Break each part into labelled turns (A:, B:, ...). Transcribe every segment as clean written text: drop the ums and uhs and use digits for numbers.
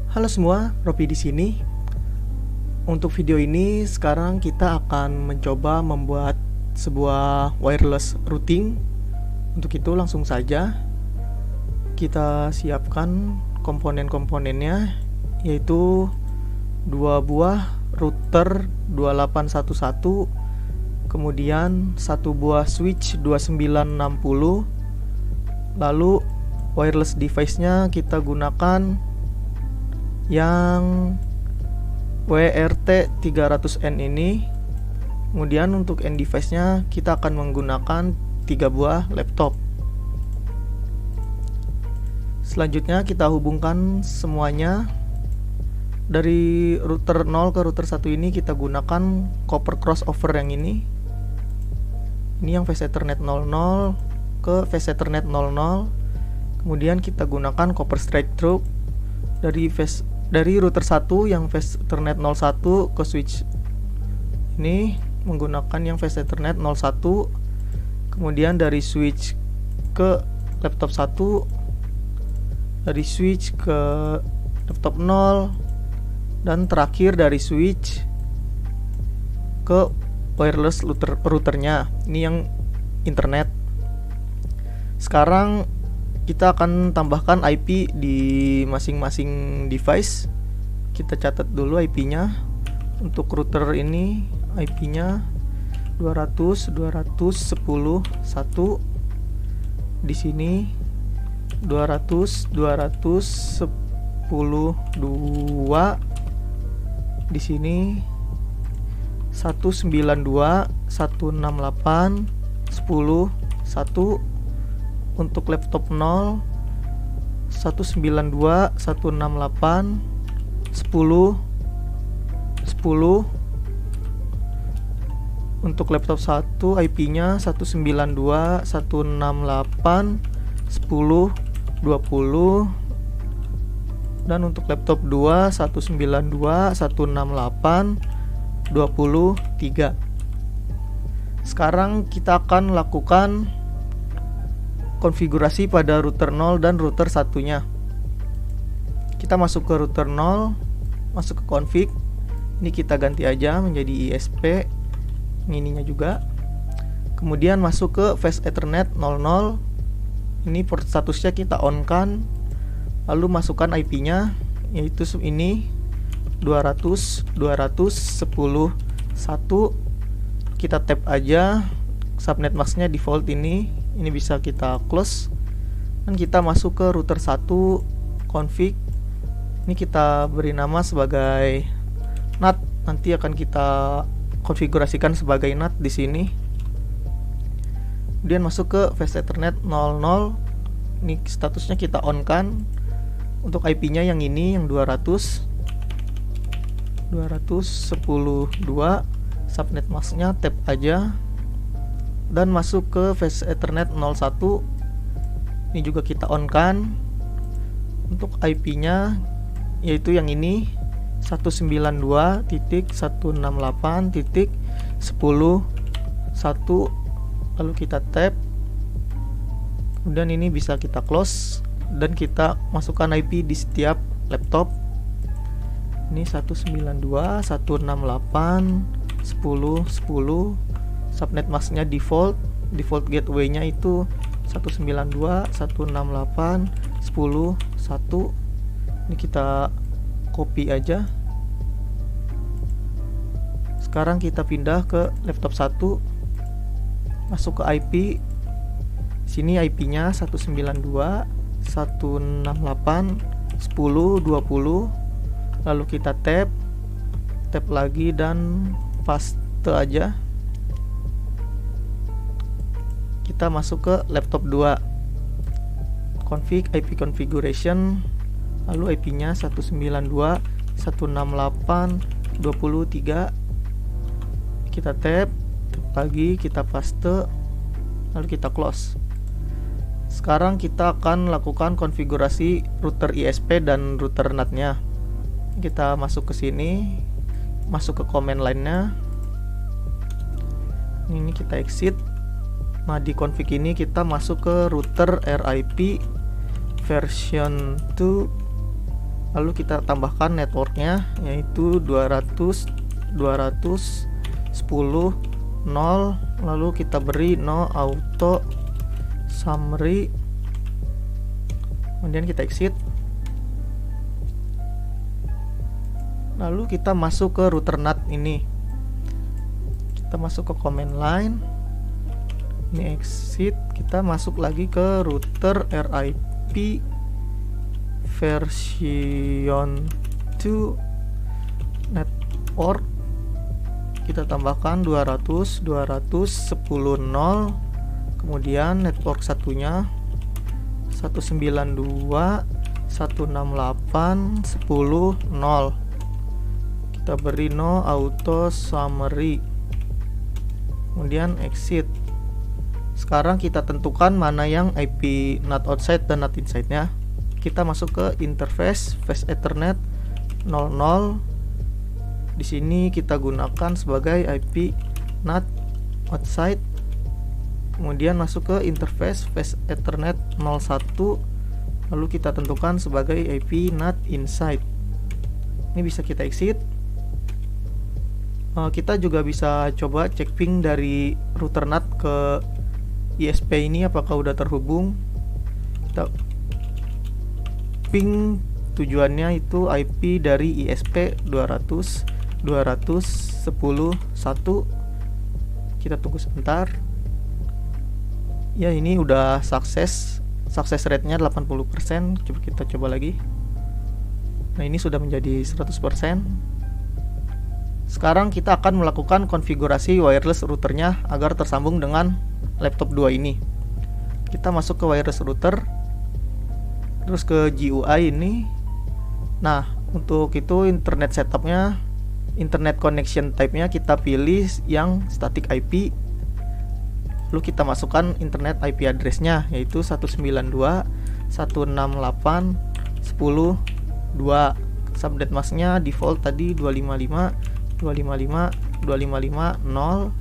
A: Halo semua, Ropi di sini. Untuk video ini sekarang kita akan mencoba membuat sebuah wireless routing. Untuk itu langsung saja kita siapkan komponen-komponennya, yaitu dua buah router 2811, kemudian satu buah switch 2960. Lalu wireless device-nya kita gunakan yang WRT300N ini. Kemudian untuk end device-nya kita akan menggunakan 3 buah laptop. Selanjutnya kita hubungkan semuanya. Dari router 0 ke router 1 ini kita gunakan copper crossover yang ini. Ini yang Fast Ethernet 00 ke Fast Ethernet 00. Kemudian kita gunakan copper straight through dari router 1 yang Fast Ethernet 01 ke switch ini menggunakan yang Fast Ethernet 01. Kemudian dari switch ke laptop 1, dari switch ke laptop 0, dan terakhir dari switch ke wireless routernya. Ini yang internet. Sekarang kita akan tambahkan IP di masing-masing device. Kita catat dulu IP-nya. Untuk router ini IP-nya 200.210.1. Di sini 200.210.2. Di sini 192.168.10.1. Untuk laptop 0 192.168.10.10. Untuk laptop 1 IP-nya 192.168.10.20. Dan untuk laptop 2 192.168.23. Sekarang kita akan lakukan konfigurasi pada router 0 dan router satunya. Kita masuk ke router 0, masuk ke config. Ini kita ganti aja menjadi ISP. Ininya juga. Kemudian masuk ke Fast Ethernet 00. Ini port statusnya kita on kan. Lalu masukkan IP-nya, yaitu ini 200.210.1. Kita tap aja. Subnet masknya default ini bisa kita close. Dan kita masuk ke router 1 config. Ini kita beri nama sebagai NAT. Nanti akan kita konfigurasikan sebagai NAT di sini. Kemudian masuk ke Fast Ethernet 00. Ini statusnya kita on kan. Untuk IP-nya yang ini yang 200.210.2. Subnet masknya tap aja. Dan masuk ke Fast Ethernet 01. Ini juga kita on kan. Untuk IP-nya yaitu yang ini 192.168.10.1. Lalu kita tap. Kemudian ini bisa kita close dan kita masukkan IP di setiap laptop. Ini 192.168.10.10. Subnet masknya default gateway-nya itu 192.168.10.1. Ini kita copy aja. Sekarang kita pindah ke laptop 1. Masuk ke IP. Sini IP-nya 192.168.10.20. Lalu kita tap lagi dan paste aja. Kita masuk ke laptop 2. Config IP configuration. Lalu IP-nya 192.168.23. Kita tap lagi, kita paste, lalu kita close. Sekarang kita akan lakukan konfigurasi router ISP dan router NAT-nya. Kita masuk ke sini, masuk ke command line-nya. Ini kita exit. Nah, di config ini kita masuk ke router RIP version 2 lalu kita tambahkan networknya, yaitu 200 210 0, lalu kita beri no auto summary, kemudian kita exit. Lalu kita masuk ke router NAT ini, kita masuk ke command line, ini exit, kita masuk lagi ke router RIP version 2 network, kita tambahkan 200 210 0, kemudian network satunya 192 168 10 0, kita beri no auto summary, kemudian exit. Sekarang kita tentukan mana yang IP NAT outside dan NAT inside nya. Kita masuk ke interface Fast Ethernet 00. Di sini kita gunakan sebagai IP NAT outside. Kemudian masuk ke interface Fast Ethernet 01. Lalu kita tentukan sebagai IP NAT inside. Ini bisa kita exit. Kita juga bisa coba cek ping dari router NAT ke ISP ini apakah udah terhubung. Kita ping tujuannya itu IP dari ISP 200 210 1. Kita tunggu sebentar. Ya, ini udah sukses rate-nya 80%. Coba kita coba lagi. Nah, ini sudah menjadi 100%. Sekarang kita akan melakukan konfigurasi wireless routernya agar tersambung dengan laptop 2 ini. Kita masuk ke wireless router, terus ke GUI ini. Nah, untuk itu internet setupnya, internet connection type-nya kita pilih yang static IP. Lalu kita masukkan internet IP address-nya, yaitu 192.168.10.2. Subnet mask-nya default tadi 255.255.255.0.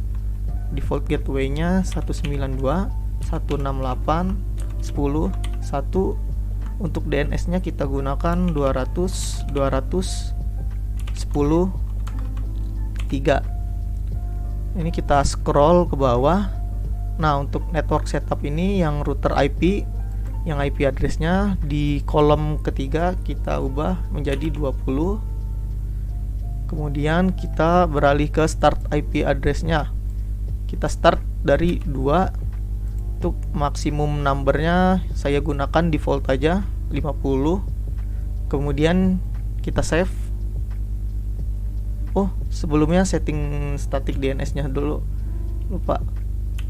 A: Default gateway-nya 192.168.10.1. Untuk DNS-nya kita gunakan 200.200.10.3. Ini kita scroll ke bawah. Nah, untuk network setup ini yang router IP, yang IP address-nya di kolom ketiga kita ubah menjadi 20. Kemudian kita beralih ke start IP address-nya. Kita start dari 2. Untuk maksimum numbernya saya gunakan default aja 50. Kemudian kita save. Oh, sebelumnya setting static DNS-nya dulu, lupa.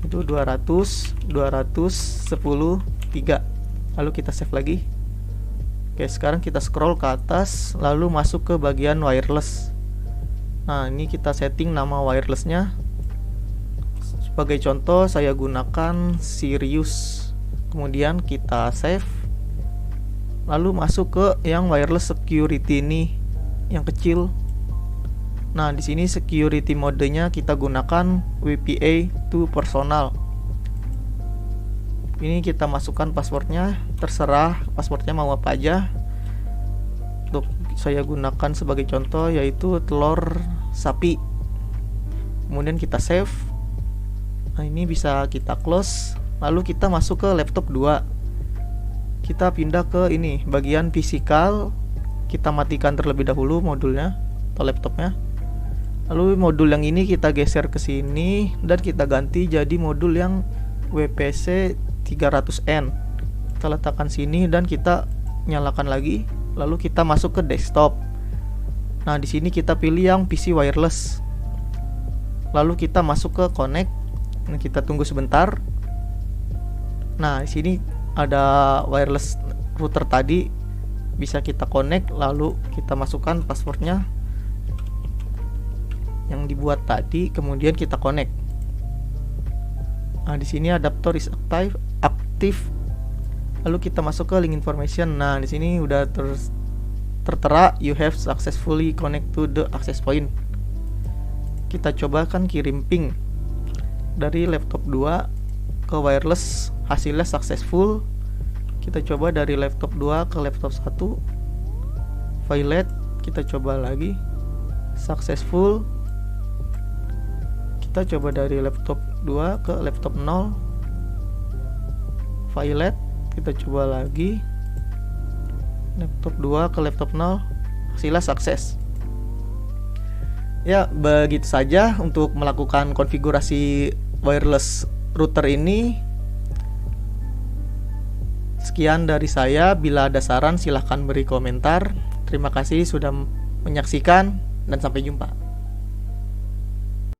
A: Itu 200.200.10.3. Lalu kita save lagi. Oke, sekarang kita scroll ke atas, lalu masuk ke bagian wireless. Nah, ini kita setting nama wirelessnya. Sebagai contoh saya gunakan Sirius. Kemudian kita save. Lalu masuk ke yang wireless security ini, yang kecil. Nah, di sini security modenya kita gunakan WPA to personal. Ini kita masukkan passwordnya, terserah passwordnya mau apa aja. Untuk saya gunakan sebagai contoh yaitu telur sapi. Kemudian kita save. Nah, ini bisa kita close. Lalu kita masuk ke laptop 2. Kita pindah ke ini, bagian physical. Kita matikan terlebih dahulu modulnya atau laptopnya. Lalu modul yang ini kita geser ke sini dan kita ganti jadi modul yang WPC 300N. Kita letakkan sini dan kita nyalakan lagi. Lalu kita masuk ke desktop. Nah, di sini kita pilih yang PC wireless. Lalu kita masuk ke connect. Nah, kita tunggu sebentar. Nah, di sini ada wireless router tadi, bisa kita connect. Lalu kita masukkan passwordnya yang dibuat tadi, kemudian kita connect. Nah, di sini adapter is aktif. Lalu kita masuk ke link information. Nah, di sini udah tertera you have successfully connect to the access point. Kita coba kan kirim ping dari laptop 2 ke wireless, hasilnya successful. Kita coba dari laptop 2 ke laptop 1. Violet, kita coba lagi. Successful. Kita coba dari laptop 2 ke laptop 0. Violet, kita coba lagi. Laptop 2 ke laptop 0. Hasilnya sukses. Ya, begitu saja untuk melakukan konfigurasi wireless router ini. Sekian dari saya. Bila ada saran silahkan beri komentar. Terima kasih sudah menyaksikan dan sampai jumpa.